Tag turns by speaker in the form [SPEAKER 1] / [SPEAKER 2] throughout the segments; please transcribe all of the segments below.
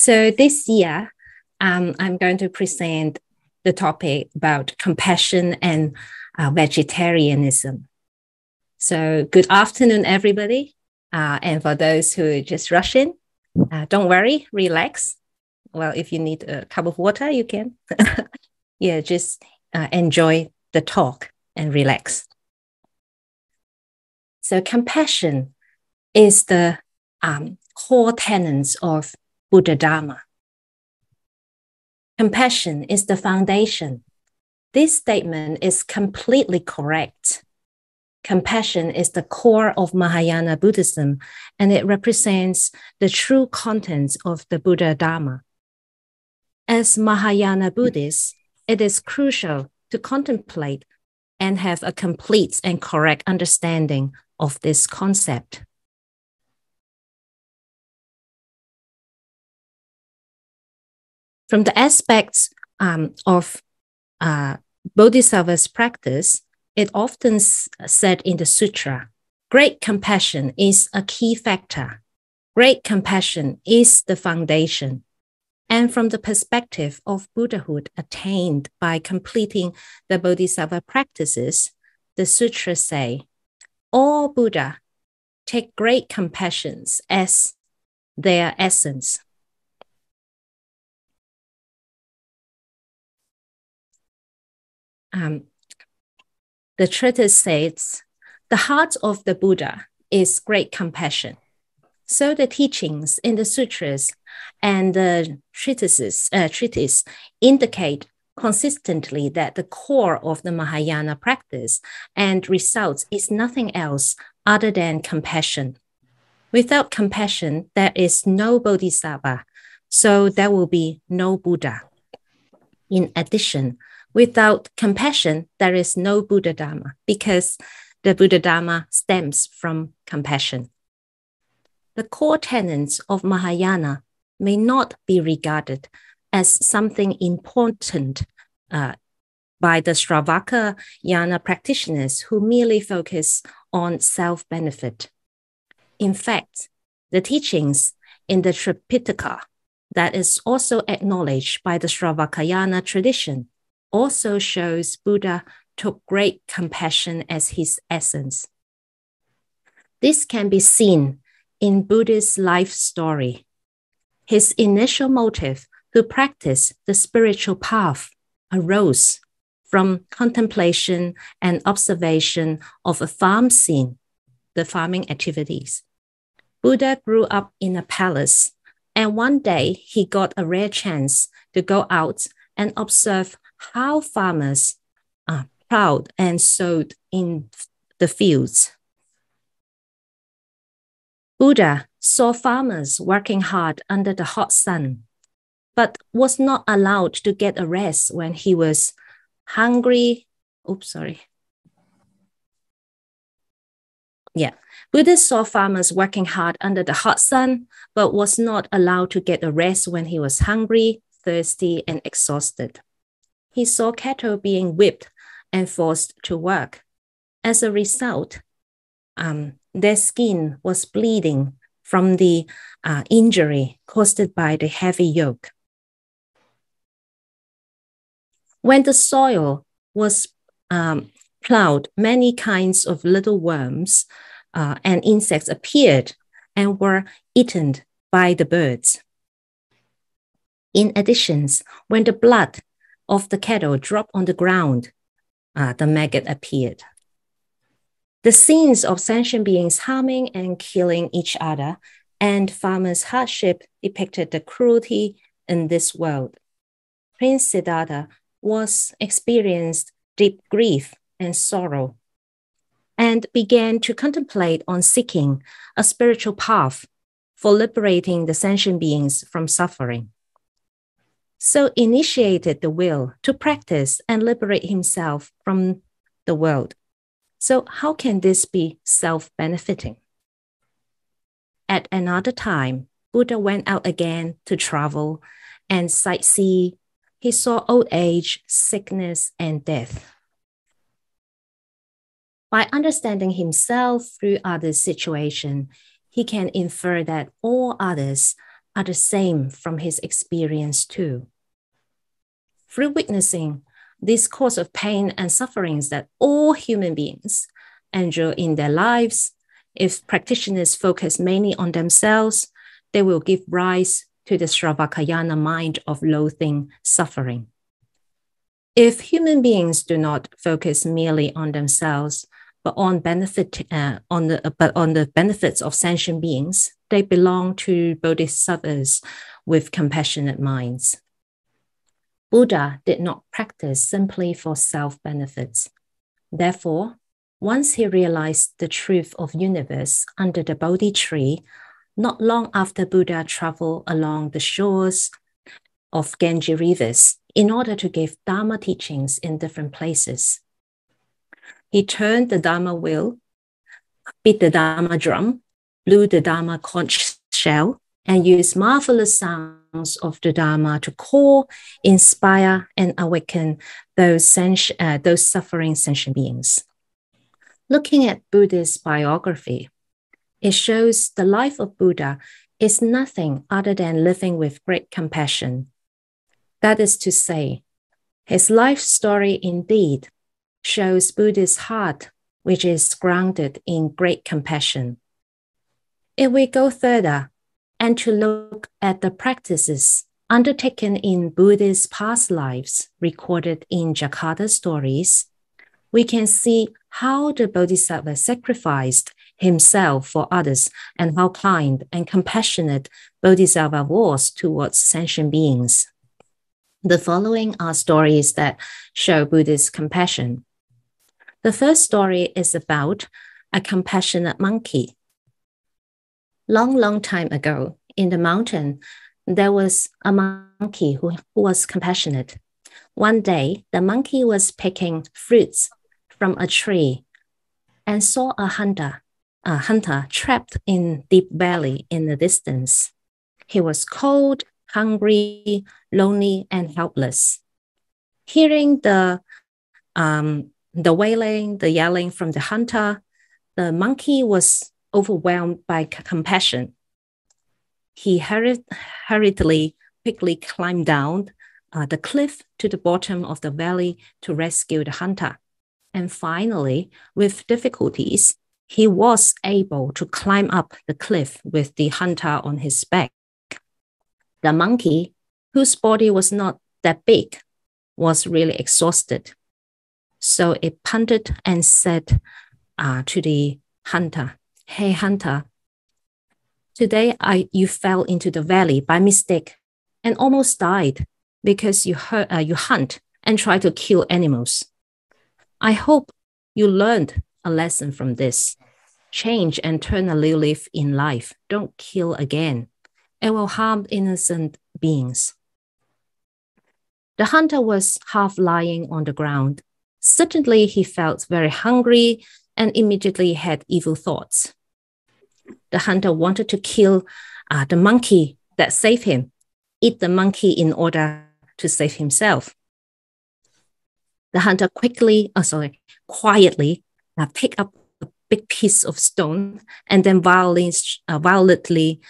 [SPEAKER 1] So this year, I'm going to present the topic about compassion and vegetarianism. So good afternoon, everybody. And for those who just rush in, don't worry, relax. Well, if you need a cup of water, you can. Yeah, just enjoy the talk and relax. So compassion is the core tenets of Buddha Dharma. Compassion is the foundation. This statement is completely correct. Compassion is the core of Mahayana Buddhism, and it represents the true contents of the Buddha Dharma. As Mahayana Buddhists, it is crucial to contemplate and have a complete and correct understanding of this concept. From the aspects of Bodhisattva's practice, it often said in the sutra, great compassion is a key factor. Great compassion is the foundation. And from the perspective of Buddhahood attained by completing the Bodhisattva practices, the sutras say, all Buddha take great compassions as their essence. The treatise says, the heart of the Buddha is great compassion. So the teachings in the sutras and the treatise indicate consistently that the core of the Mahayana practice and results is nothing else other than compassion. Without compassion, there is no Bodhisattva, so there will be no Buddha. In addition, without compassion, there is no Buddha Dharma because the Buddha Dharma stems from compassion. The core tenets of Mahayana may not be regarded as something important by the Shravakayana practitioners who merely focus on self-benefit. In fact, the teachings in the Tripitaka that is also acknowledged by the Shravakayana tradition also shows Buddha took great compassion as his essence. This can be seen in Buddha's life story. His initial motive to practice the spiritual path arose from contemplation and observation of a farm scene, the farming activities. Buddha grew up in a palace, and one day he got a rare chance to go out and observe how farmers plowed and sowed in the fields. Buddha saw farmers working hard under the hot sun, but was not allowed to get a rest when he was hungry. Buddha saw farmers working hard under the hot sun, but was not allowed to get a rest when he was hungry, thirsty, and exhausted. He saw cattle being whipped and forced to work. As a result, their skin was bleeding from the injury caused by the heavy yoke. When the soil was plowed, many kinds of little worms and insects appeared and were eaten by the birds. In addition, when the blood of the cattle dropped on the ground, the maggot appeared. The scenes of sentient beings harming and killing each other and farmers' hardship depicted the cruelty in this world. Prince Siddhartha was experienced deep grief and sorrow and began to contemplate on seeking a spiritual path for liberating the sentient beings from suffering. So initiated the will to practice and liberate himself from the world. So how can this be self-benefiting? At another time, Buddha went out again to travel and sightsee. He saw old age, sickness, and death. By understanding himself through others' situation, he can infer that all others are the same from his experience too. Through witnessing this cause of pain and sufferings that all human beings endure in their lives, if practitioners focus mainly on themselves, they will give rise to the Sravakayana mind of loathing suffering. If human beings do not focus merely on themselves, but on the benefits of sentient beings, they belong to bodhisattvas with compassionate minds. Buddha did not practice simply for self-benefits. Therefore, once he realized the truth of universe under the Bodhi tree, not long after Buddha traveled along the shores of Ganges rivers in order to give Dharma teachings in different places. He turned the Dharma wheel, beat the Dharma drum, blew the Dharma conch shell, and used marvelous sounds of the Dharma to call, inspire, and awaken those suffering sentient beings. Looking at Buddha's biography, it shows the life of Buddha is nothing other than living with great compassion. That is to say, his life story indeed shows Buddha's heart, which is grounded in great compassion. If we go further and to look at the practices undertaken in Buddha's past lives recorded in Jakarta stories, we can see how the Bodhisattva sacrificed himself for others and how kind and compassionate Bodhisattva was towards sentient beings. The following are stories that show Buddha's compassion. The first story is about a compassionate monkey. Long time ago, in the mountain, there was a monkey who was compassionate. One day, the monkey was picking fruits from a tree and saw a hunter trapped in deep valley in the distance. He was cold, hungry, lonely, and helpless. Hearing the wailing, the yelling from the hunter, the monkey was overwhelmed by compassion. He hurriedly, quickly climbed down the cliff to the bottom of the valley to rescue the hunter. And finally, with difficulties, he was able to climb up the cliff with the hunter on his back. The monkey, whose body was not that big, was really exhausted. So it panted and said to the hunter, "Hey, hunter, today you fell into the valley by mistake and almost died because you hunt and try to kill animals. I hope you learned a lesson from this. Change and turn a new leaf in life. Don't kill again. It will harm innocent beings." The hunter was half lying on the ground. Suddenly, he felt very hungry and immediately had evil thoughts. The hunter wanted to kill the monkey that saved him, eat the monkey in order to save himself. The hunter quietly picked up a big piece of stone and then violently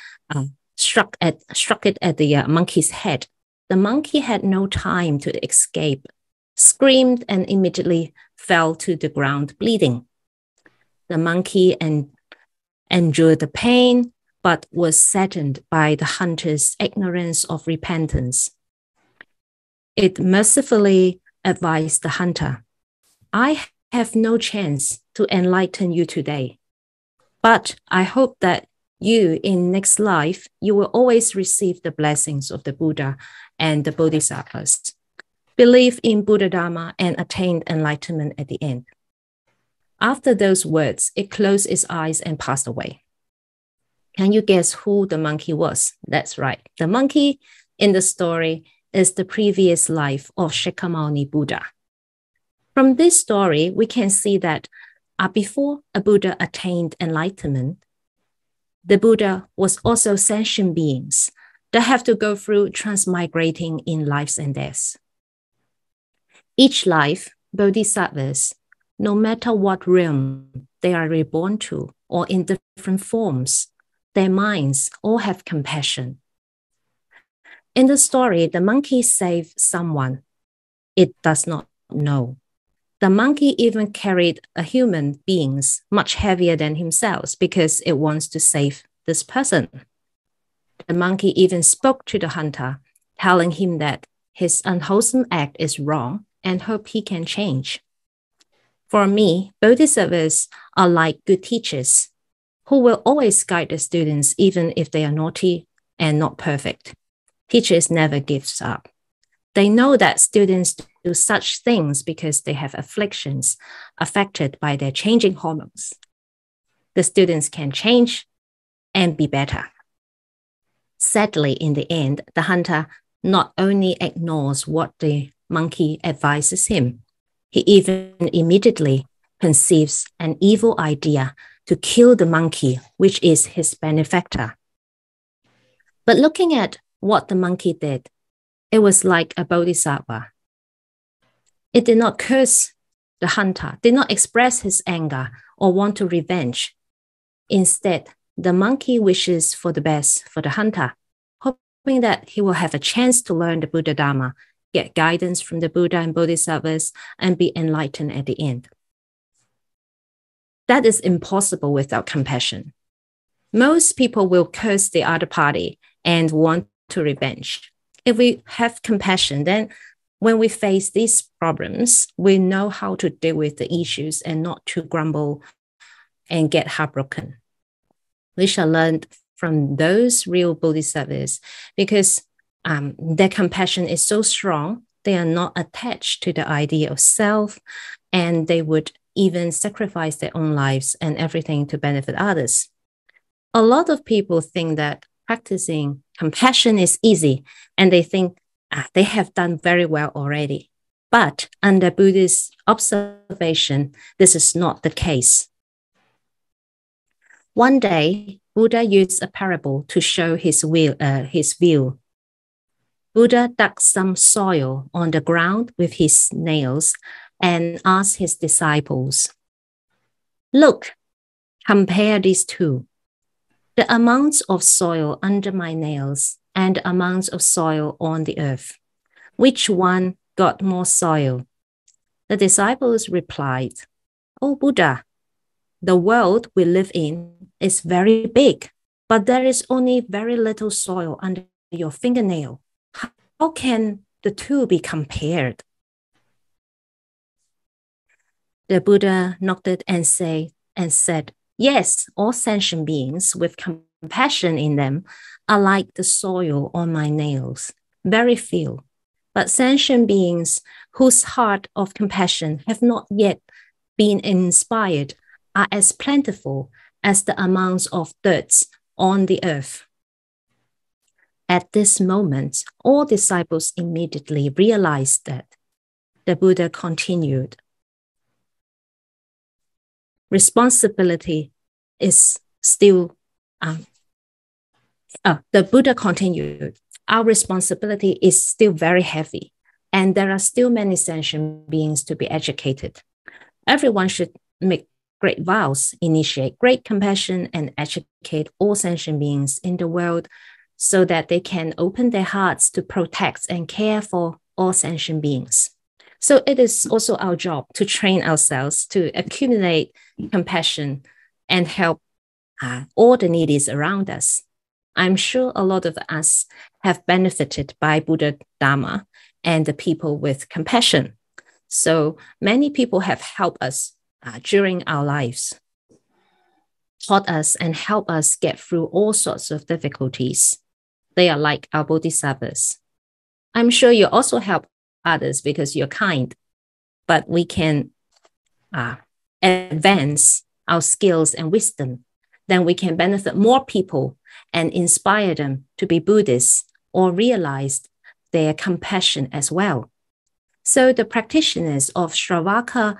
[SPEAKER 1] struck it at the monkey's head. The monkey had no time to escape, screamed, and immediately fell to the ground bleeding. The monkey endured the pain, but was saddened by the hunter's ignorance of repentance. It mercifully advised the hunter, "I have no chance to enlighten you today, but I hope that you in next life, you will always receive the blessings of the Buddha and the Bodhisattvas. Believe in Buddha Dharma and attain enlightenment at the end." After those words, it closed its eyes and passed away. Can you guess who the monkey was? That's right. The monkey in the story is the previous life of Shakyamuni Buddha. From this story, we can see that before a Buddha attained enlightenment, the Buddha was also sentient beings that have to go through transmigrating in lives and deaths. Each life, bodhisattvas, no matter what realm they are reborn to or in different forms, their minds all have compassion. In the story, the monkey saved someone it does not know. The monkey even carried a human being much heavier than himself because it wants to save this person. The monkey even spoke to the hunter, telling him that his unwholesome act is wrong and hope he can change. For me, bodhisattvas are like good teachers who will always guide the students even if they are naughty and not perfect. Teachers never give up. They know that students do such things because they have afflictions affected by their changing hormones. The students can change and be better. Sadly, in the end, the hunter not only ignores what the monkey advises him, he even immediately conceives an evil idea to kill the monkey, which is his benefactor. But looking at what the monkey did, it was like a bodhisattva. It did not curse the hunter, did not express his anger or want to revenge. Instead, the monkey wishes for the best for the hunter, hoping that he will have a chance to learn the Buddha Dharma, get guidance from the Buddha and Bodhisattvas, and be enlightened at the end. That is impossible without compassion. Most people will curse the other party and want to revenge. If we have compassion, then when we face these problems, we know how to deal with the issues and not to grumble and get heartbroken. We shall learn from those real bodhisattvas because their compassion is so strong, they are not attached to the idea of self, and they would even sacrifice their own lives and everything to benefit others. A lot of people think that practicing compassion is easy, and they think they have done very well already. But under Buddhist observation, this is not the case. One day, Buddha used a parable to show his view. Buddha dug some soil on the ground with his nails and asked his disciples, "Look, compare these two. The amounts of soil under my nails and the amounts of soil on the earth. Which one got more soil?" The disciples replied, "Oh Buddha, the world we live in is very big, but there is only very little soil under your fingernail. How can the two be compared?" The Buddha nodded and said, "Yes, all sentient beings with compassion in them are like the soil on my nails, very few. But sentient beings whose heart of compassion have not yet been inspired are as plentiful as the amounts of dirt on the earth." At this moment, all disciples immediately realized that. The Buddha continued, the Buddha continued, "Our responsibility is still very heavy, and there are still many sentient beings to be educated. Everyone should make great vows, initiate great compassion, and educate all sentient beings in the world so that they can open their hearts to protect and care for all sentient beings." So it is also our job to train ourselves to accumulate compassion and help all the needies around us. I'm sure a lot of us have benefited by Buddha Dharma and the people with compassion. So many people have helped us during our lives, taught us and helped us get through all sorts of difficulties. They are like our bodhisattvas. I'm sure you also help others because you're kind, but we can advance our skills and wisdom. Then we can benefit more people and inspire them to be Buddhists or realize their compassion as well. So the practitioners of Shravaka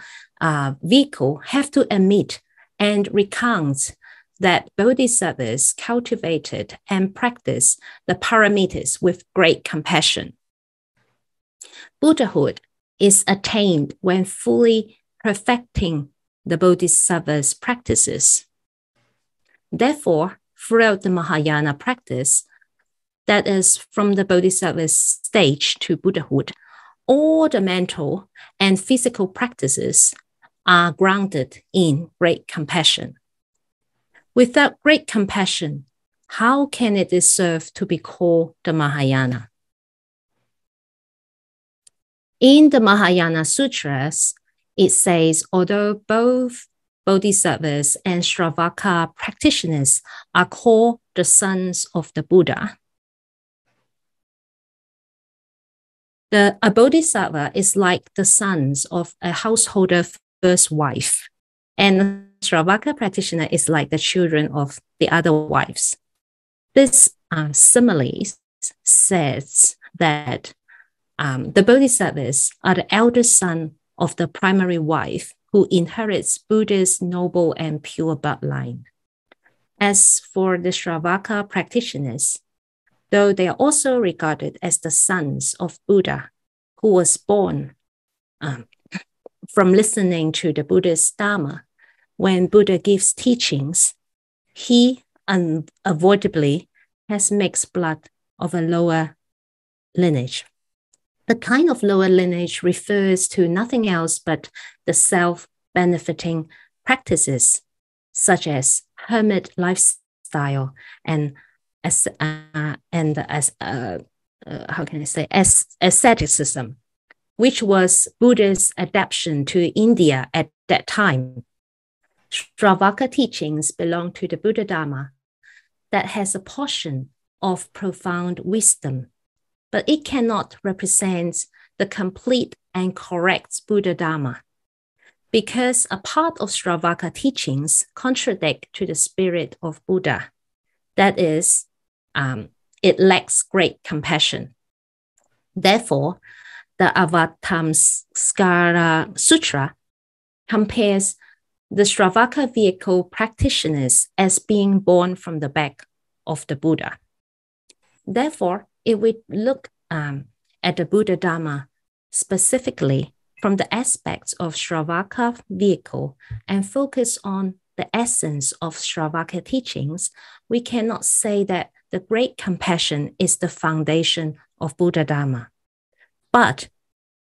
[SPEAKER 1] vehicle have to admit and recount that bodhisattvas cultivated and practiced the paramitas with great compassion. Buddhahood is attained when fully perfecting the bodhisattva's practices. Therefore, throughout the Mahayana practice, that is, from the Bodhisattva's stage to Buddhahood, all the mental and physical practices are grounded in great compassion. Without great compassion, how can it deserve to be called the Mahayana? In the Mahayana Sutras, it says, although both Bodhisattvas and Shravaka practitioners are called the sons of the Buddha, a Bodhisattva is like the sons of a householder first wife, and a Shravaka practitioner is like the children of the other wives. This simile says that the Bodhisattvas are the eldest son of the primary wife who inherits Buddha's noble and pure bloodline. As for the Shravaka practitioners, though they are also regarded as the sons of Buddha, who was born from listening to the Buddha's Dharma, when Buddha gives teachings, he unavoidably has mixed blood of a lower lineage. The kind of lower lineage refers to nothing else but the self-benefiting practices, such as hermit lifestyle and asceticism, which was Buddha's adaptation to India at that time. Shravaka teachings belong to the Buddha Dharma that has a portion of profound wisdom, but it cannot represent the complete and correct Buddha Dharma, because a part of Shravaka teachings contradict to the spirit of Buddha. That is, it lacks great compassion. Therefore, the Avatamsakara Sutra compares the Shravaka vehicle practitioners as being born from the back of the Buddha. Therefore, if we look at the Buddha Dharma specifically from the aspects of Shravaka vehicle and focus on the essence of Shravaka teachings, we cannot say that the great compassion is the foundation of Buddha Dharma. But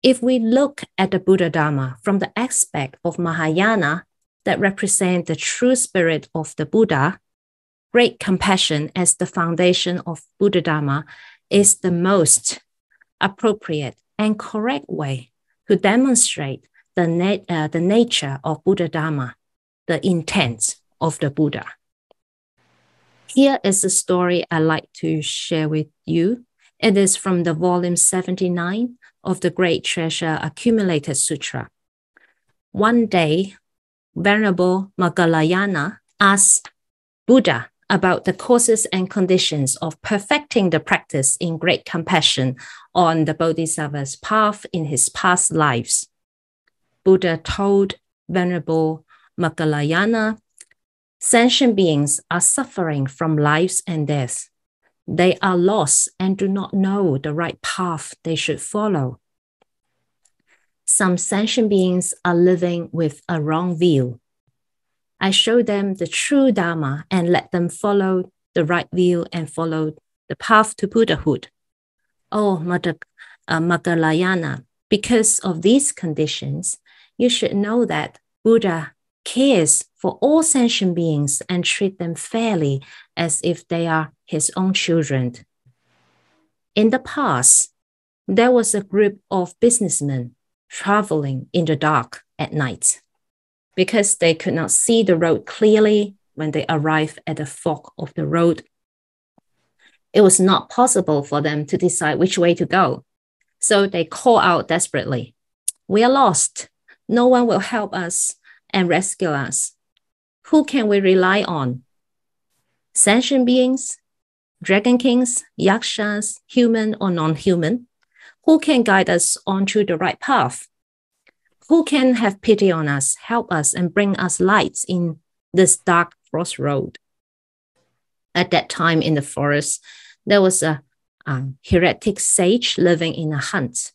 [SPEAKER 1] if we look at the Buddha Dharma from the aspect of Mahayana that represent the true spirit of the Buddha, great compassion as the foundation of Buddha Dharma is the most appropriate and correct way to demonstrate the nature of Buddha Dharma, the intent of the Buddha. Here is a story I'd like to share with you. It is from the volume 79 of the Great Treasure Accumulated Sutra. One day, Venerable Moggallana asked Buddha about the causes and conditions of perfecting the practice in great compassion on the Bodhisattva's path in his past lives. Buddha told Venerable Moggallana, sentient beings are suffering from lives and death. They are lost and do not know the right path they should follow. Some sentient beings are living with a wrong view. I show them the true Dharma and let them follow the right view and follow the path to Buddhahood. Oh, Moggallana, because of these conditions, you should know that Buddha cares for all sentient beings and treat them fairly as if they are his own children. In the past, there was a group of businessmen traveling in the dark at night. Because they could not see the road clearly when they arrived at the fork of the road, it was not possible for them to decide which way to go. So they called out desperately, "We are lost. No one will help us and rescue us. Who can we rely on? Sentient beings, dragon kings, yakshas, human or non-human? Who can guide us onto the right path? Who can have pity on us, help us, and bring us lights in this dark crossroad?" At that time in the forest, there was a heretic sage living in a hut.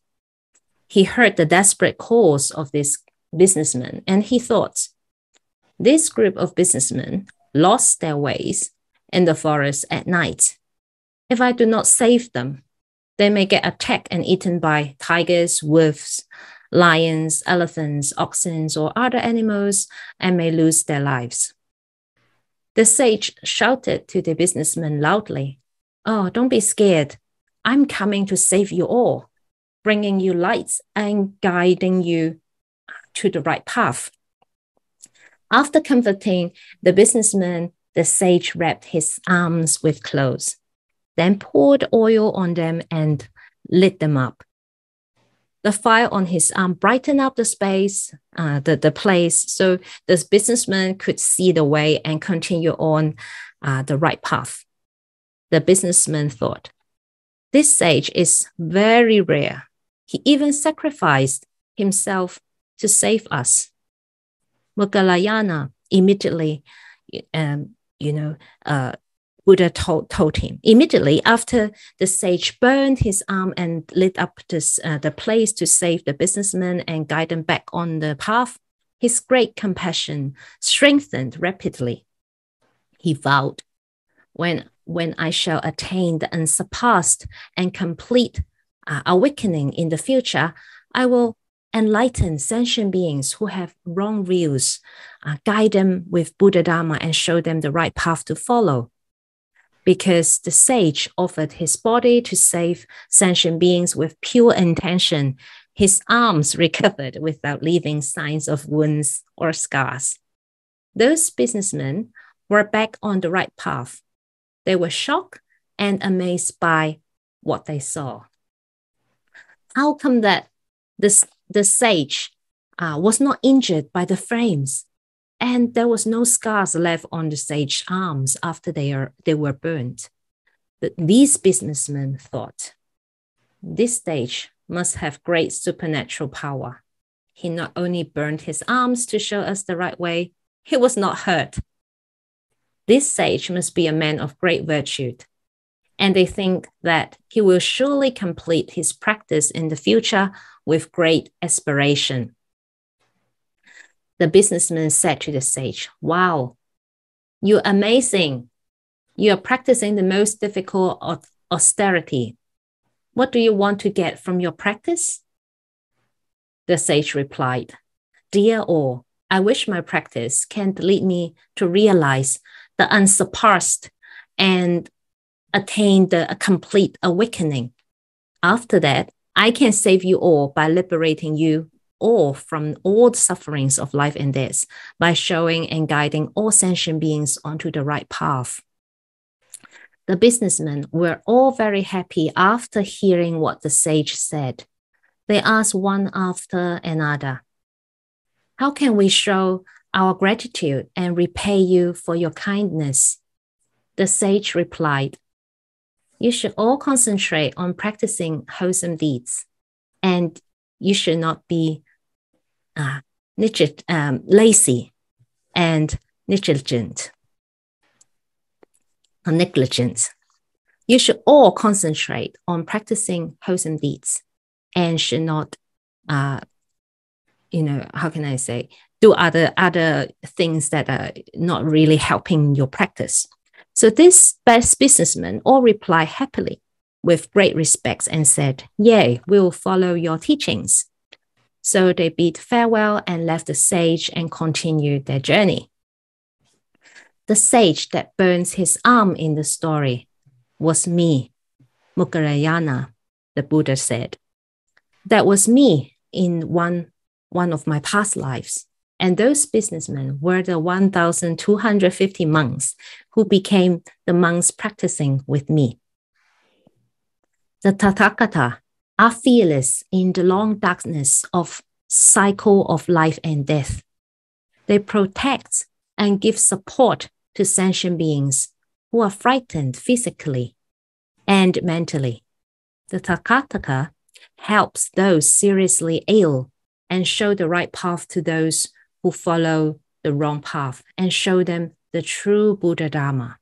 [SPEAKER 1] He heard the desperate calls of this businessman, and he thought, this group of businessmen lost their ways in the forest at night. If I do not save them, they may get attacked and eaten by tigers, wolves, lions, elephants, oxen, or other animals and may lose their lives. The sage shouted to the businessman loudly, "Oh, don't be scared. I'm coming to save you all, bringing you lights and guiding you to the right path." After comforting the businessman, the sage wrapped his arms with clothes, then poured oil on them and lit them up. The fire on his arm brightened up the place, so the businessman could see the way and continue on the right path. The businessman thought, "This sage is very rare. He even sacrificed himself to save us." Moggallana immediately, Buddha told him, immediately after the sage burned his arm and lit up the place to save the businessman and guide them back on the path, his great compassion strengthened rapidly. He vowed, when I shall attain the unsurpassed and complete awakening in the future, I will enlighten sentient beings who have wrong views, guide them with Buddha Dharma and show them the right path to follow. Because the sage offered his body to save sentient beings with pure intention, his arms recovered without leaving signs of wounds or scars. Those businessmen were back on the right path. They were shocked and amazed by what they saw. How come that the sage was not injured by the flames, and there was no scars left on the sage's arms after they were burned? But these businessmen thought, this sage must have great supernatural power. He not only burned his arms to show us the right way, he was not hurt. This sage must be a man of great virtue. And they think that he will surely complete his practice in the future with great aspiration. The businessman said to the sage, "Wow, you're amazing. You are practicing the most difficult austerity. What do you want to get from your practice?" The sage replied, "Dear all, I wish my practice can lead me to realize the unsurpassed and attain the complete awakening. After that, I can save you all by liberating you all from all the sufferings of life and death by showing and guiding all sentient beings onto the right path." The businessmen were all very happy after hearing what the sage said. They asked one after another, "How can we show our gratitude and repay you for your kindness?" The sage replied, "You should all concentrate on practicing wholesome deeds, and you should not be lazy and negligent. You should all concentrate on practicing wholesome deeds and should not, do other things that are not really helping your practice." So this businessman all replied happily with great respect and said, "Yea, we'll follow your teachings." So they bid farewell and left the sage and continued their journey. The sage that burns his arm in the story was me, Moggallana, the Buddha said. That was me in one of my past lives. And those businessmen were the 1,250 monks who became the monks practicing with me. The Tathagata are fearless in the long darkness of cycle of life and death. They protect and give support to sentient beings who are frightened physically and mentally. The Tathagata helps those seriously ill and show the right path to those who follow the wrong path and show them the true Buddha Dharma.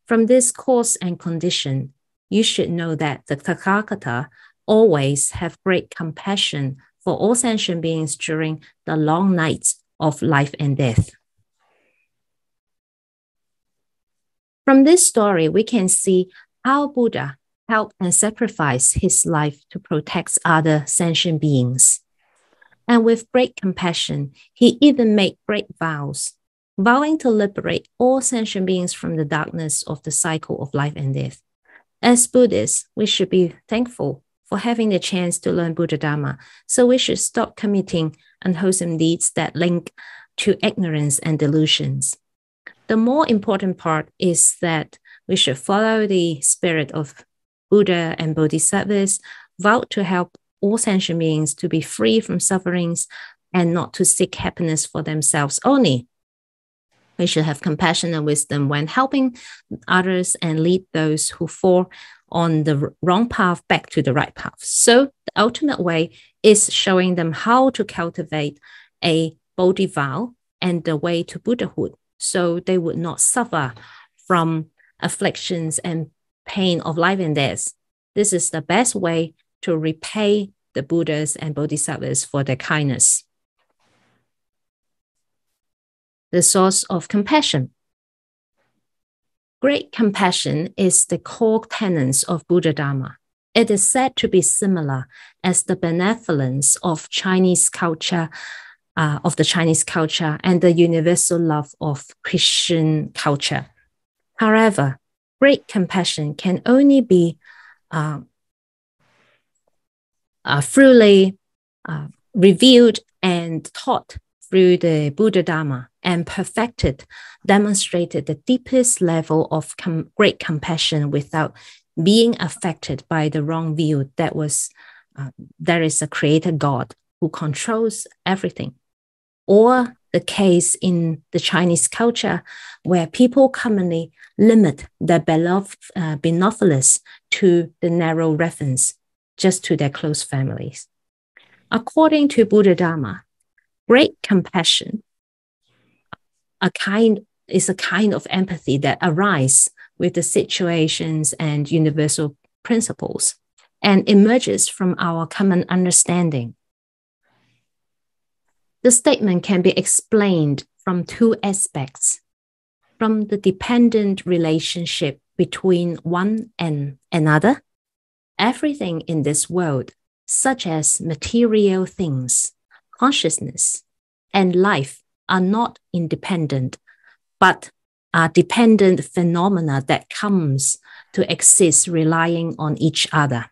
[SPEAKER 1] From this cause and condition, you should know that the Tathagata always have great compassion for all sentient beings during the long nights of life and death. From this story, we can see how Buddha helped and sacrificed his life to protect other sentient beings. And with great compassion, he even made great vows, vowing to liberate all sentient beings from the darkness of the cycle of life and death. As Buddhists, we should be thankful for having the chance to learn Buddha Dharma, so we should stop committing unwholesome deeds that link to ignorance and delusions. The more important part is that we should follow the spirit of Buddha and Bodhisattvas, vow to help all sentient beings to be free from sufferings and not to seek happiness for themselves only. We should have compassion and wisdom when helping others and lead those who fall on the wrong path back to the right path. So the ultimate way is showing them how to cultivate a Bodhi vow and the way to Buddhahood, so they would not suffer from afflictions and pain of life and death. This is the best way to repay the Buddhas and Bodhisattvas for their kindness. The source of compassion. Great compassion is the core tenets of Buddha Dharma. It is said to be similar as the benevolence of Chinese culture, and the universal love of Christian culture. However, great compassion can only be fully revealed and taught through the Buddha Dharma and perfected, demonstrated the deepest level of great compassion without being affected by the wrong view that there is a creator God who controls everything. Or the case in the Chinese culture where people commonly limit their benevolence to the narrow reference just to their close families. According to Buddha Dharma, great compassion is a kind of empathy that arises with the situations and universal principles and emerges from our common understanding. The statement can be explained from two aspects: from the dependent relationship between one and another. Everything in this world, such as material things, consciousness, and life, are not independent, but are dependent phenomena that comes to exist relying on each other.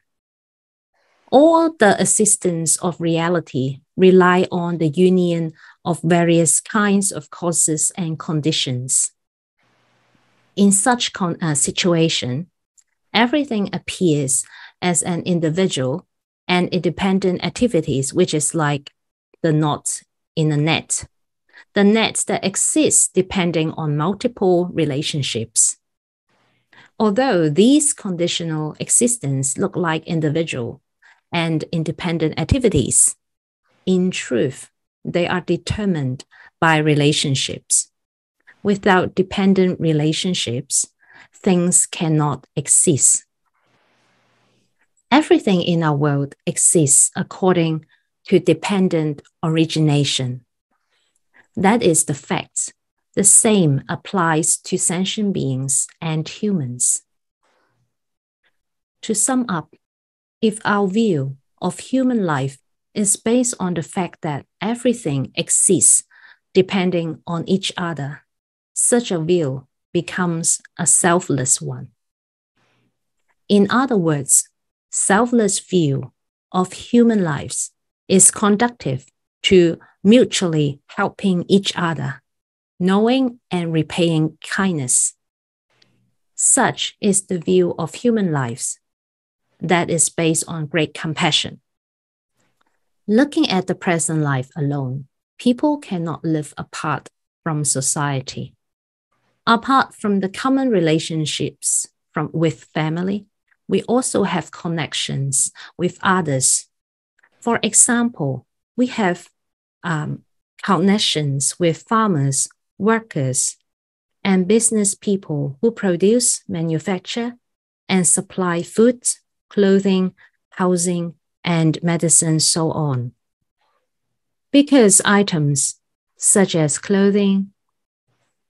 [SPEAKER 1] All the existence of reality rely on the union of various kinds of causes and conditions. In such situation, everything appears as an individual and independent activities, which is like the knot in a net. The net that exists depending on multiple relationships. Although these conditional existence look like individual and independent activities, in truth, they are determined by relationships. Without dependent relationships, things cannot exist. Everything in our world exists according to dependent origination. That is the fact. The same applies to sentient beings and humans. To sum up, if our view of human life is based on the fact that everything exists depending on each other, such a view becomes a selfless one. In other words, selfless view of human lives is conducive to mutually helping each other, knowing and repaying kindness. Such is the view of human lives that is based on great compassion. Looking at the present life alone, people cannot live apart from society. Apart from the common relationships with family, we also have connections with others. For example, we have connections with farmers, workers, and business people who produce, manufacture, and supply food, clothing, housing, and medicine, so on. Because items such as clothing,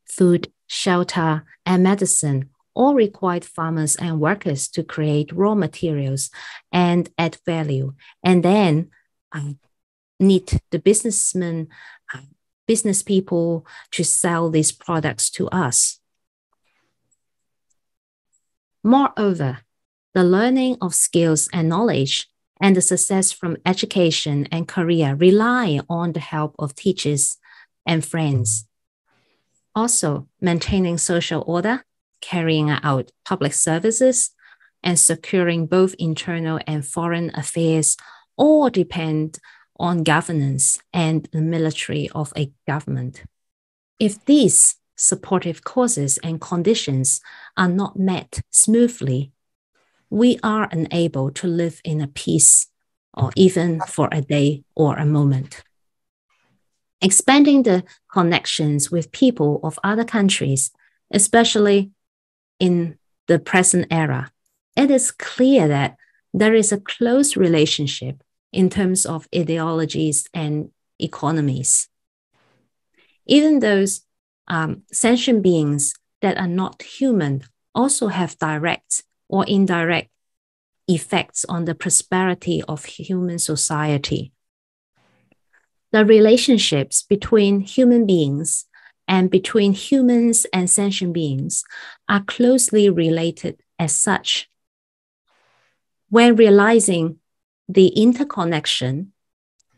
[SPEAKER 1] food, shelter, and medicine all required farmers and workers to create raw materials and add value, and then need the businessmen, business people to sell these products to us. Moreover, the learning of skills and knowledge and the success from education and career rely on the help of teachers and friends. Also, maintaining social order, carrying out public services, and securing both internal and foreign affairs all depend on governance and the military of a government. If these supportive causes and conditions are not met smoothly, we are unable to live in a peace or even for a day or a moment. Expanding the connections with people of other countries, especially in the present era, it is clear that there is a close relationship in terms of ideologies and economies. Even those sentient beings that are not human also have direct or indirect effects on the prosperity of human society. The relationships between human beings and between humans and sentient beings are closely related as such. When realizing the interconnection,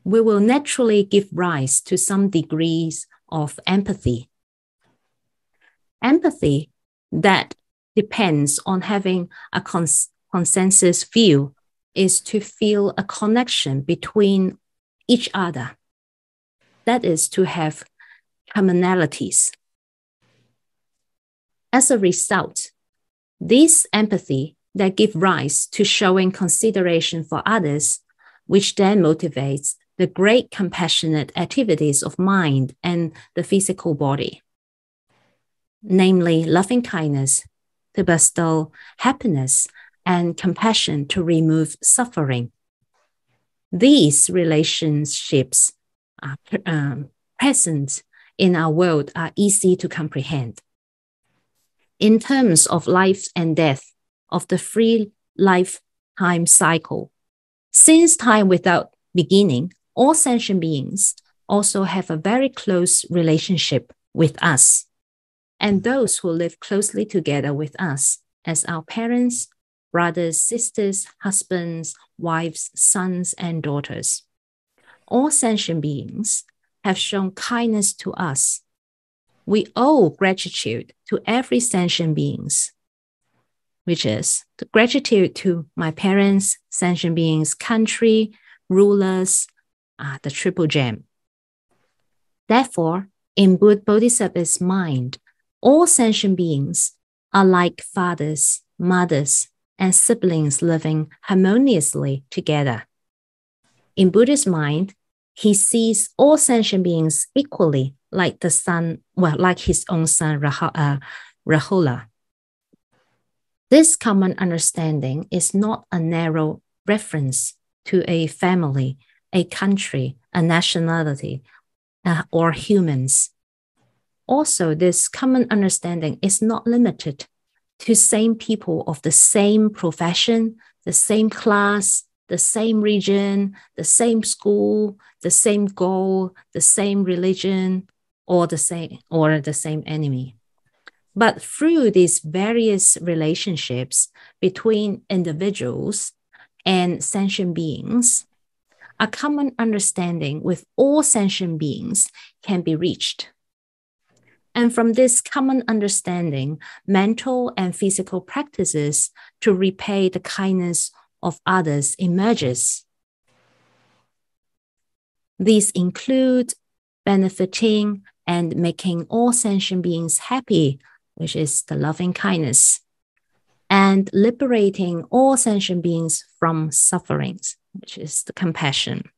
[SPEAKER 1] we will naturally give rise to some degrees of empathy. Empathy that depends on having a consensus view is to feel a connection between each other. That is to have commonalities. As a result, this empathy that gives rise to showing consideration for others, which then motivates the great compassionate activities of mind and the physical body, namely loving kindness to bestow happiness and compassion to remove suffering. These relationships are present in our world are easy to comprehend. In terms of life and death of the free lifetime cycle, since time without beginning, all sentient beings also have a very close relationship with us, and those who live closely together with us as our parents, brothers, sisters, husbands, wives, sons, and daughters. All sentient beings have shown kindness to us. We owe gratitude to every sentient beings, which is the gratitude to my parents, sentient beings, country, rulers, the triple gem. Therefore, in Bodhisattva's mind, all sentient beings are like fathers, mothers, and siblings living harmoniously together. In Buddha's mind, he sees all sentient beings equally like the son, like his own son, Rahula. This common understanding is not a narrow reference to a family, a country, a nationality, or humans. Also, this common understanding is not limited to same people of the same profession, the same class, the same region, the same school, the same goal, the same religion, or the same enemy. But through these various relationships between individuals and sentient beings, a common understanding with all sentient beings can be reached. And from this common understanding, mental and physical practices to repay the kindness of others emerges. These include benefiting and making all sentient beings happy, which is the loving kindness, and liberating all sentient beings from sufferings, which is the compassion.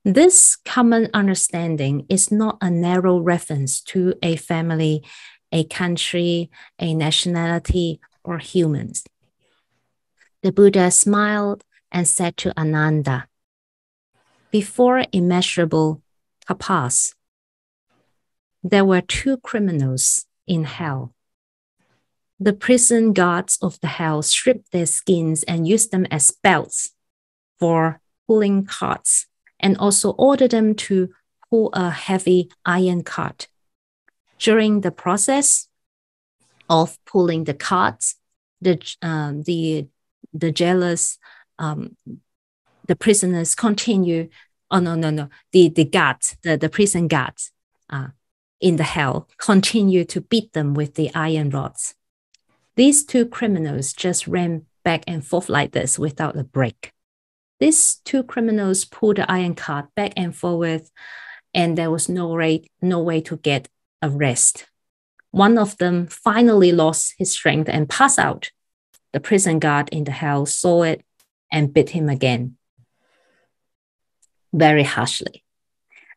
[SPEAKER 1] This common understanding is not a narrow reference to a family, a country, a nationality, or humans. The Buddha smiled and said to Ananda, "Before immeasurable kapas, there were two criminals in hell. The prison guards of the hell stripped their skins and used them as belts for pulling carts, and also ordered them to pull a heavy iron cart. During the process of pulling the carts, the jailers, the prisoners continue. Oh no! The prison guards in the hell continue to beat them with the iron rods. These two criminals just ran back and forth like this without a break. These two criminals pulled the iron cart back and forward, and there was no way to get a rest. One of them finally lost his strength and passed out. The prison guard in the hell saw it and beat him again, very harshly.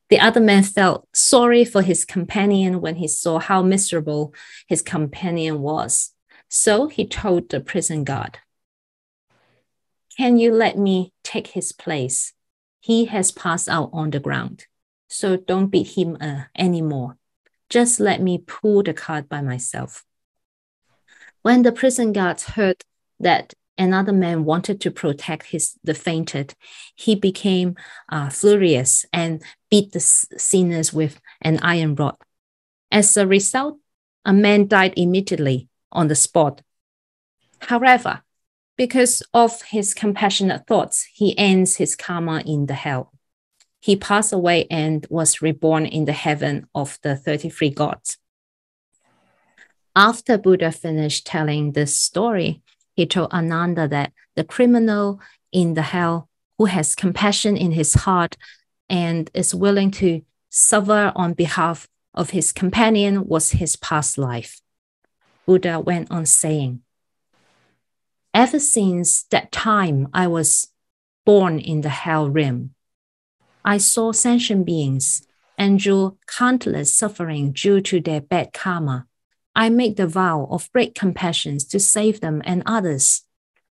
[SPEAKER 1] The other man felt sorry for his companion when he saw how miserable his companion was. So he told the prison guard, "Can you let me take his place? He has passed out on the ground, so don't beat him anymore. Just let me pull the cart by myself." When the prison guards heard that another man wanted to protect the fainted, he became furious and beat the sinners with an iron rod. As a result, a man died immediately on the spot. However, because of his compassionate thoughts, he ends his karma in the hell. He passed away and was reborn in the heaven of the 33 gods. After Buddha finished telling this story, he told Ananda that the criminal in the hell who has compassion in his heart and is willing to suffer on behalf of his companion was his past life. Buddha went on saying, "Ever since that time I was born in the hell realm, I saw sentient beings endure countless suffering due to their bad karma. I make the vow of great compassion to save them and others.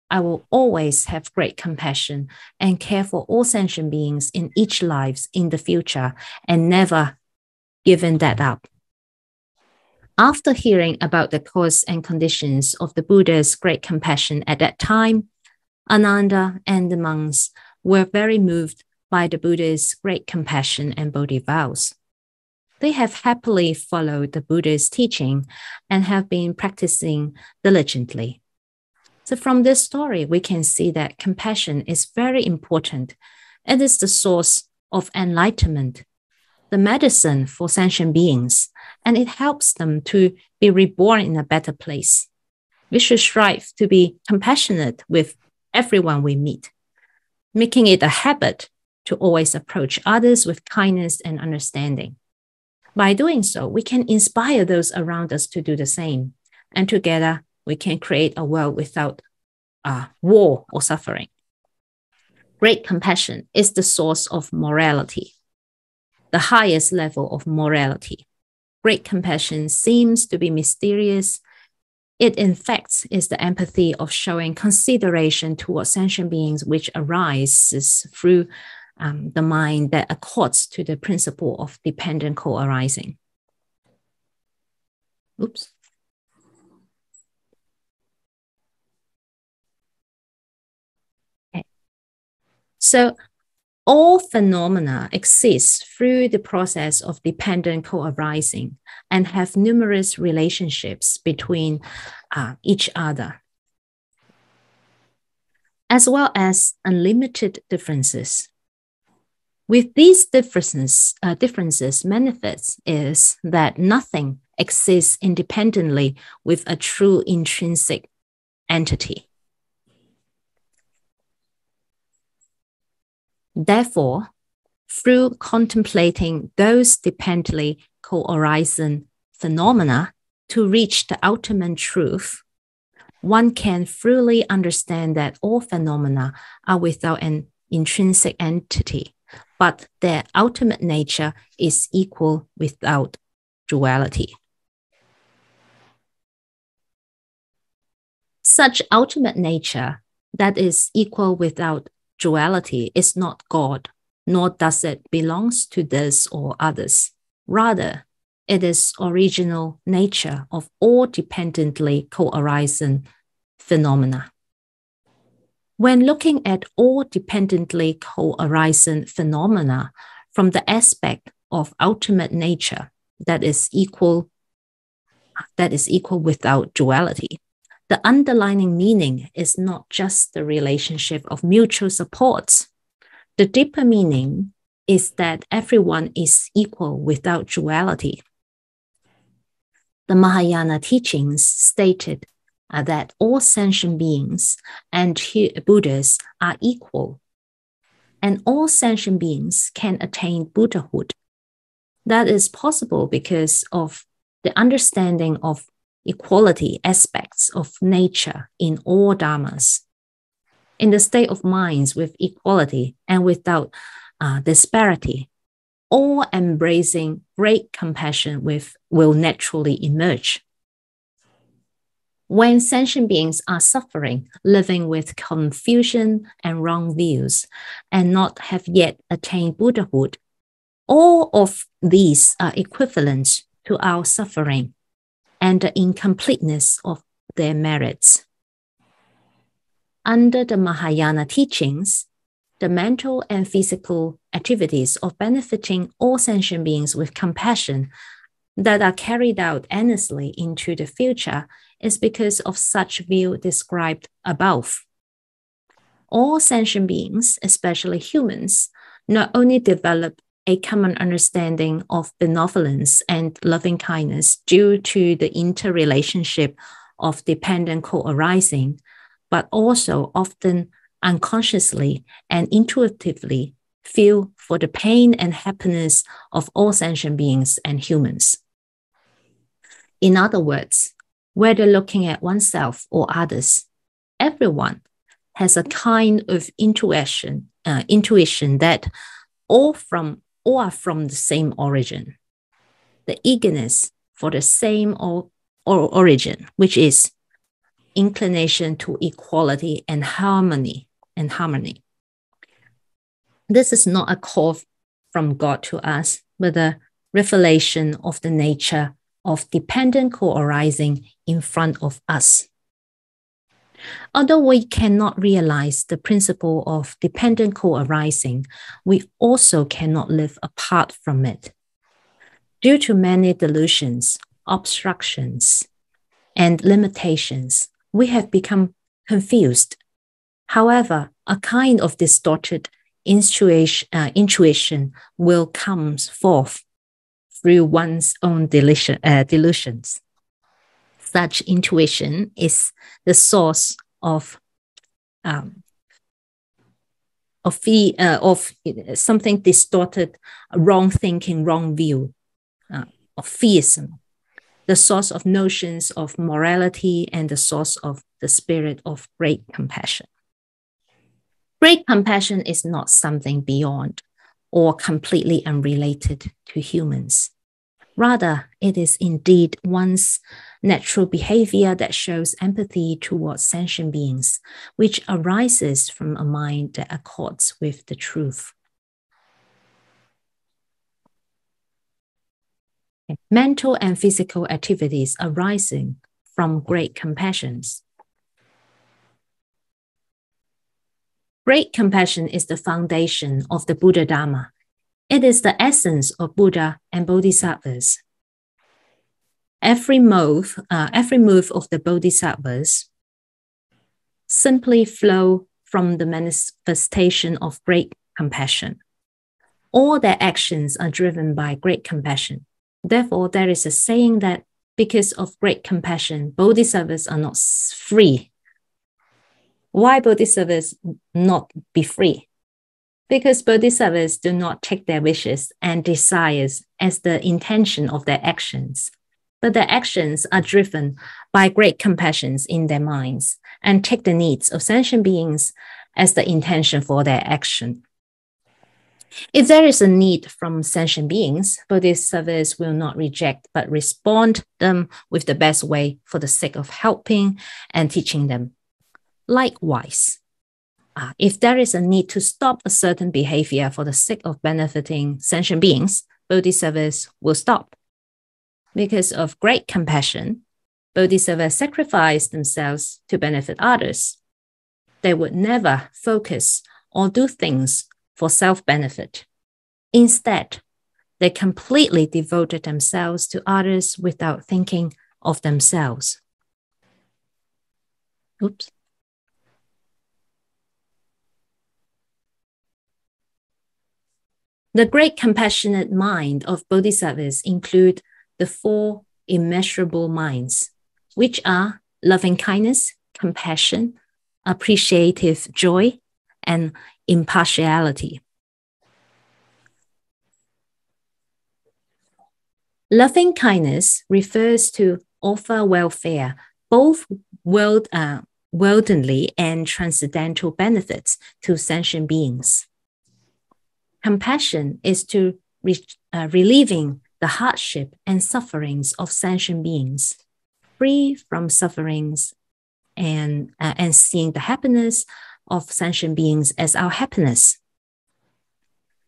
[SPEAKER 1] I will always have great compassion and care for all sentient beings in each life in the future and never giving that up." After hearing about the cause and conditions of the Buddha's great compassion at that time, Ananda and the monks were very moved by the Buddha's great compassion and Bodhi vows. They have happily followed the Buddha's teaching and have been practicing diligently. So from this story, we can see that compassion is very important. It is the source of enlightenment, the medicine for sentient beings, and it helps them to be reborn in a better place. We should strive to be compassionate with everyone we meet, making it a habit to always approach others with kindness and understanding. By doing so, we can inspire those around us to do the same, and together we can create a world without war or suffering. Great compassion is the source of morality, the highest level of morality. Great compassion seems to be mysterious. It, in fact, is the empathy of showing consideration towards sentient beings, which arises through the mind that accords to the principle of dependent co-arising. Oops. Okay. So all phenomena exist through the process of dependent co-arising and have numerous relationships between each other, as well as unlimited differences. With these differences manifest is that nothing exists independently with a true intrinsic entity. Therefore, through contemplating those dependently co-arising phenomena to reach the ultimate truth, one can fully understand that all phenomena are without an intrinsic entity, but their ultimate nature is equal without duality. Such ultimate nature that is equal without duality is not God, nor does it belong to this or others. Rather, It is original nature of all dependently co-arising phenomena. When looking at all dependently co-arising phenomena from the aspect of ultimate nature that is equal without duality, the underlying meaning is not just the relationship of mutual support. The deeper meaning is that everyone is equal without duality. The Mahayana teachings stated that all sentient beings and Buddhas are equal, and all sentient beings can attain Buddhahood. That is possible because of the understanding of equality aspects of nature in all dharmas. In the state of minds with equality and without disparity, all embracing great compassion will naturally emerge. When sentient beings are suffering, living with confusion and wrong views, and not have yet attained Buddhahood, all of these are equivalent to our suffering and the incompleteness of their merits. Under the Mahayana teachings, the mental and physical activities of benefiting all sentient beings with compassion that are carried out endlessly into the future is because of such view described above. All sentient beings, especially humans, not only develop a common understanding of benevolence and loving kindness due to the interrelationship of dependent co-arising, but also often unconsciously and intuitively feel for the pain and happiness of all sentient beings and humans. In other words, whether looking at oneself or others, everyone has a kind of intuition that all are from the same origin. The eagerness for the same origin, which is inclination to equality and harmony. This is not a call from God to us, but a revelation of the nature of dependent co-arising in front of us. Although we cannot realize the principle of dependent co-arising, we also cannot live apart from it. Due to many delusions, obstructions, and limitations, we have become confused. However, a kind of distorted intuition will come forth through one's own delusions. Such intuition is the source of something distorted, wrong thinking, wrong view, of theism, the source of notions of morality, and the source of the spirit of great compassion. Great compassion is not something beyond or completely unrelated to humans. Rather, it is indeed one's natural behavior that shows empathy towards sentient beings, which arises from a mind that accords with the truth. Mental and physical activities arising from great compassions. Great compassion is the foundation of the Buddha Dharma. It is the essence of Buddha and Bodhisattvas. Every move of the Bodhisattvas simply flow from the manifestation of great compassion. All their actions are driven by great compassion. Therefore, there is a saying that because of great compassion, Bodhisattvas are not free. Why Bodhisattvas not be free? Because Bodhisattvas do not take their wishes and desires as the intention of their actions, but their actions are driven by great compassions in their minds and take the needs of sentient beings as the intention for their action. If there is a need from sentient beings, Bodhisattvas will not reject but respond them with the best way for the sake of helping and teaching them. Likewise, if there is a need to stop a certain behavior for the sake of benefiting sentient beings, Bodhisattvas will stop. Because of great compassion, Bodhisattvas sacrifice themselves to benefit others. They would never focus or do things for self-benefit. Instead, they completely devoted themselves to others without thinking of themselves. Oops. The great compassionate mind of Bodhisattvas include the four immeasurable minds, which are loving kindness, compassion, appreciative joy, and impartiality. Loving kindness refers to offer welfare, both worldly and transcendental benefits to sentient beings. Compassion is to relieving the hardship and sufferings of sentient beings, free from sufferings and seeing the happiness of sentient beings as our happiness.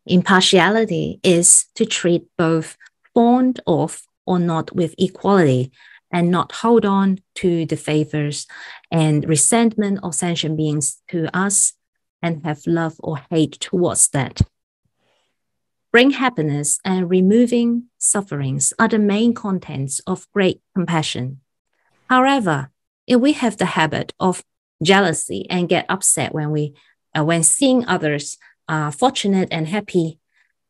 [SPEAKER 1] Impartiality is to treat both fond of or not with equality and not hold on to the favors and resentment of sentient beings to us and have love or hate towards that. Bring happiness and removing sufferings are the main contents of great compassion. However, if we have the habit of jealousy and get upset when seeing others fortunate and happy,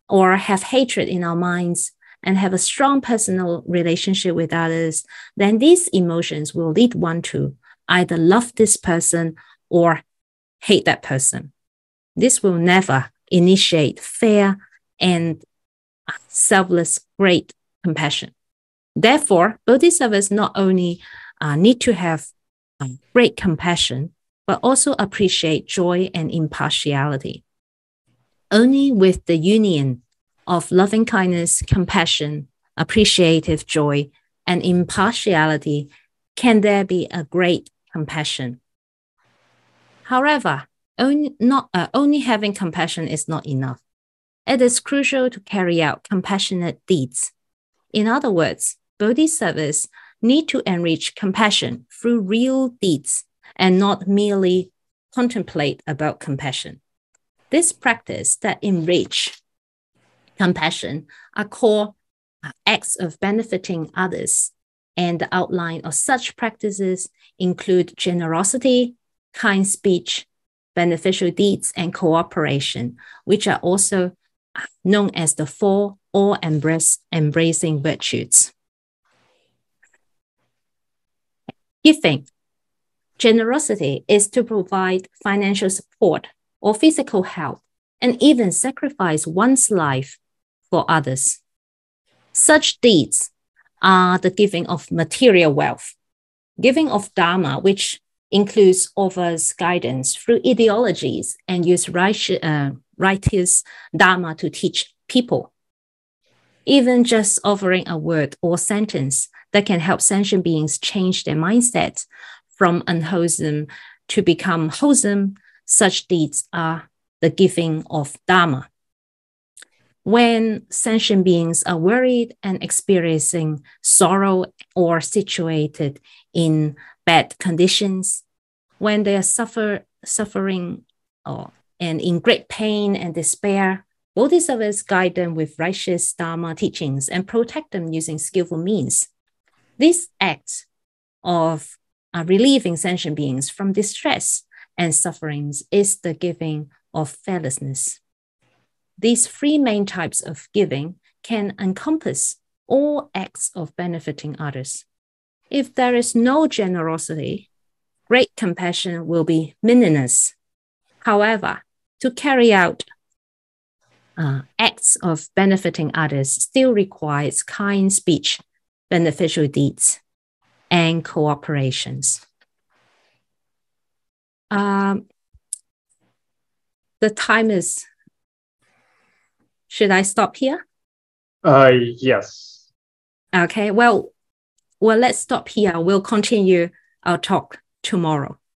[SPEAKER 1] or have hatred in our minds and have a strong personal relationship with others, then these emotions will lead one to either love this person or hate that person. This will never initiate fair and selfless great compassion. Therefore, Bodhisattvas not only need to have great compassion, but also appreciate joy and impartiality. Only with the union of loving kindness, compassion, appreciative joy, and impartiality can there be a great compassion. However, only having compassion is not enough. It is crucial to carry out compassionate deeds. In other words, Bodhisattvas need to enrich compassion through real deeds and not merely contemplate about compassion. This practice that enrich compassion are called acts of benefiting others, and the outline of such practices include generosity, kind speech, beneficial deeds, and cooperation, which are also known as the four all-embracing virtues. Giving. Generosity is to provide financial support or physical help, and even sacrifice one's life for others. Such deeds are the giving of material wealth, giving of Dharma, which includes offers guidance through ideologies and use righteous Dharma to teach people. Even just offering a word or sentence that can help sentient beings change their mindset from unwholesome to become wholesome, such deeds are the giving of Dharma. When sentient beings are worried and experiencing sorrow or situated in bad conditions, when they are suffering and in great pain and despair, Bodhisattvas guide them with righteous Dharma teachings and protect them using skillful means. This act of relieving sentient beings from distress and sufferings is the giving of fearlessness. These three main types of giving can encompass all acts of benefiting others. If there is no generosity, great compassion will be meaningless. However, to carry out acts of benefiting others still requires kind speech, beneficial deeds, and cooperations. The time is... Should I stop here?
[SPEAKER 2] Yes.
[SPEAKER 1] Okay, well, let's stop here. We'll continue our talk tomorrow.